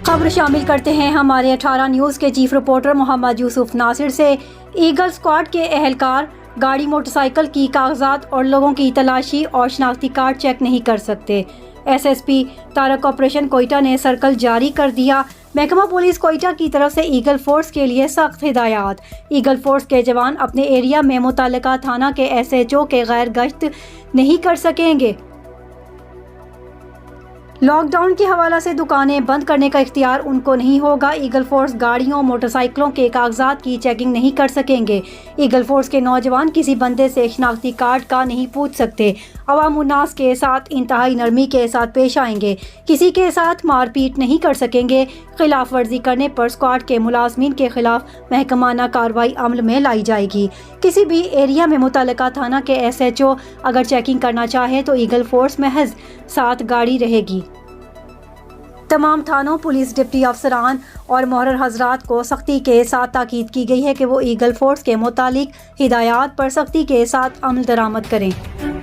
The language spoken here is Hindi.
खबर शामिल करते हैं हमारे 18 न्यूज़ के चीफ रिपोर्टर मोहम्मद यूसुफ नासिर से। ईगल स्क्वाड के एहलकार गाड़ी, मोटरसाइकिल की कागजात और लोगों की तलाशी और शनाख्ती कार्ड चेक नहीं कर सकते। एसएसपी तारक ऑपरेशन कोयटा ने सर्कल जारी कर दिया। महकमा पुलिस कोयटा की तरफ से ईगल फोर्स के लिए सख्त हिदायत। ईगल फोर्स के जवान अपने एरिया में मुताल्लिका थाना के एसएचओ के गैर गश्त नहीं कर सकेंगे। लॉकडाउन के हवाला से दुकानें बंद करने का इख्तियार उनको नहीं होगा। ईगल फोर्स गाड़ियों, मोटरसाइकिलों के कागजात की चेकिंग नहीं कर सकेंगे। ईगल फोर्स के नौजवान किसी बंदे से शनाख्ती कार्ड का नहीं पूछ सकते। अवाम उन्नास के साथ इंतहाई नरमी के साथ पेश आएंगे। किसी के साथ मारपीट नहीं कर सकेंगे। खिलाफ वर्जी करने पर स्क्वाड के मुलाजमीन के खिलाफ महकमाना कार्रवाई अमल में लाई जाएगी। किसी भी एरिया में मुतल्लिका थाना के एसएचओ अगर चेकिंग करना चाहे तो ईगल फोर्स महज 7 गाड़ी रहेगी। तमाम थानों, पुलिस डिप्टी अफसरान और मोहर्रर हजरात को सख्ती के साथ ताकीद की गई है कि वो ईगल फोर्स के मुतालिक हिदायत पर सख्ती के साथ अमल दरामद करें।